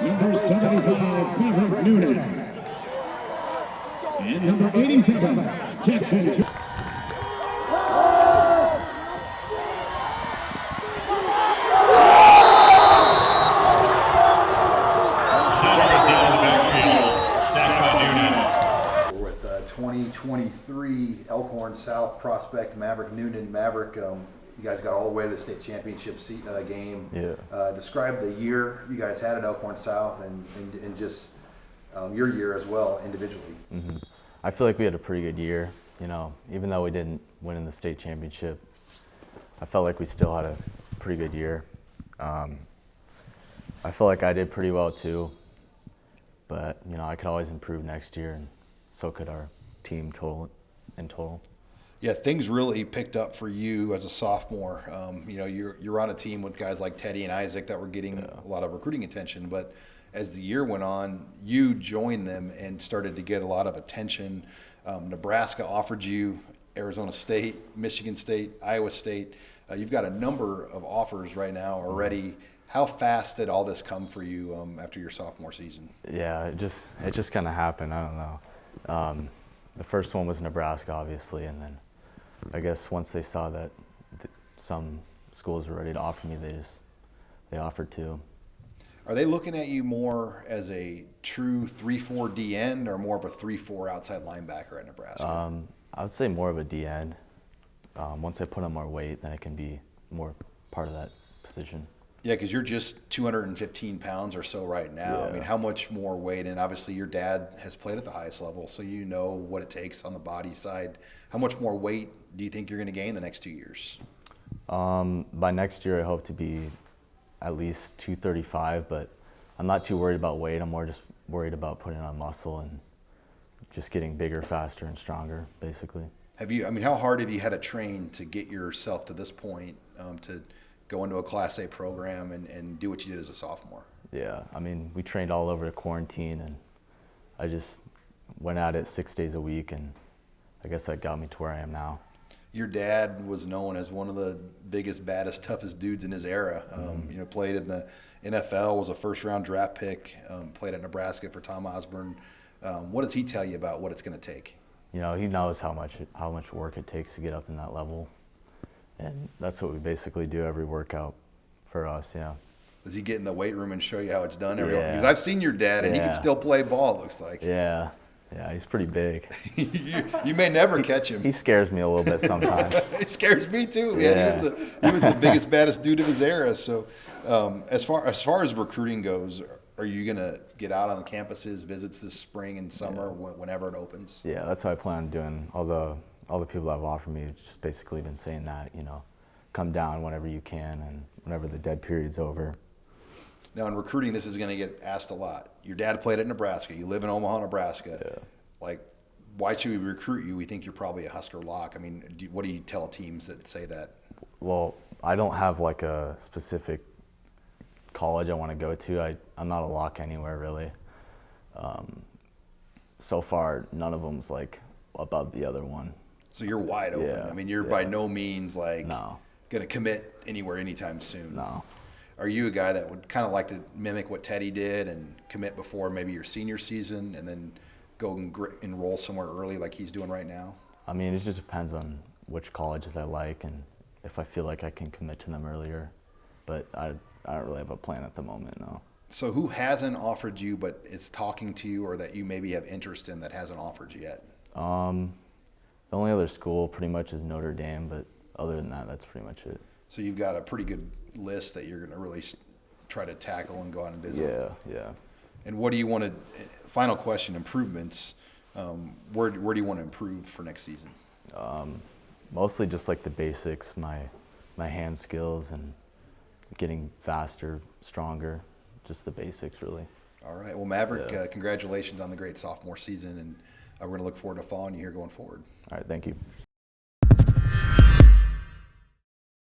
number 75, Maverick Noonan. And number 87, Jackson. We're with 2023 Elkhorn South prospect Maverick Noonan. Maverick, you guys got all the way to the state championship game. Yeah. Describe the year you guys had at Elkhorn South and just your year as well individually. Mm-hmm. I feel like we had a pretty good year. You know, even though we didn't win in the state championship, I felt like we still had a pretty good year. I felt like I did pretty well too, but you know, I could always improve next year, and so could our team in total. Yeah, things really picked up for you as a sophomore. You know, you're on a team with guys like Teddy and Isaac that were getting a lot of recruiting attention, but as the year went on, you joined them and started to get a lot of attention. Nebraska offered you, Arizona State, Michigan State, Iowa State. You've got a number of offers right now already. How fast did all this come for you after your sophomore season? Yeah, it just kind of happened. I don't know. The first one was Nebraska, obviously, and then I guess once they saw that some schools were ready to offer me, they offered to. Are they looking at you more as a true 3-4 D end or more of a 3-4 outside linebacker at Nebraska? I would say more of a D end. Once I put on more weight, then I can be more part of that position. Yeah, because you're just 215 pounds or so right now. Yeah. I mean, how much more weight? And obviously your dad has played at the highest level, so you know what it takes on the body side. How much more weight do you think you're going to gain the next 2 years? By next year, I hope to be at least 235, but I'm not too worried about weight. I'm more just worried about putting on muscle and just getting bigger, faster, and stronger, basically. How hard have you had to train to get yourself to this point to go into a Class A program and do what you did as a sophomore? Yeah, I mean, we trained all over the quarantine, and I just went at it 6 days a week, and I guess that got me to where I am now. Your dad was known as one of the biggest, baddest, toughest dudes in his era. You know, played in the NFL, was a first-round draft pick, played at Nebraska for Tom Osborne. What does he tell you about what it's going to take? You know, he knows how much work it takes to get up in that level, and that's what we basically do every workout for us. Yeah. Does he get in the weight room and show you how it's done? Yeah. Because I've seen your dad, and he can still play ball, it looks like. Yeah. Yeah, he's pretty big. you may never catch him. He scares me a little bit sometimes. He scares me too, man. Yeah. He was the biggest, baddest dude of his era. So, as far as recruiting goes, are you gonna get out on campuses, visits this spring and summer, whenever it opens? Yeah, that's how I plan on doing. All the people that have offered me have just basically been saying that, you know, come down whenever you can and whenever the dead period's over. Now, in recruiting, this is going to get asked a lot. Your dad played at Nebraska. You live in Omaha, Nebraska. Yeah. Like, why should we recruit you? We think you're probably a Husker lock. I mean, what do you tell teams that say that? Well, I don't have like a specific college I want to go to. I'm not a lock anywhere, really. So far, none of them's like above the other one. So you're wide open. Yeah. I mean, you're by no means like No. going to commit anywhere anytime soon. No. Are you a guy that would kind of like to mimic what Teddy did and commit before maybe your senior season and then go and enroll somewhere early like he's doing right now? I mean, it just depends on which colleges I like and if I feel like I can commit to them earlier. But I don't really have a plan at the moment, no. So who hasn't offered you but is talking to you or that you maybe have interest in that hasn't offered you yet? The only other school pretty much is Notre Dame, but other than that, that's pretty much it. So you've got a pretty good list that you're going to really try to tackle and go out and visit. Yeah. And what do you want to, final question, improvements, where do you want to improve for next season? Mostly just like the basics, my hand skills and getting faster, stronger, just the basics really. All right. Well, Maverick, congratulations on the great sophomore season, and we're going to look forward to following you here going forward. All right, thank you.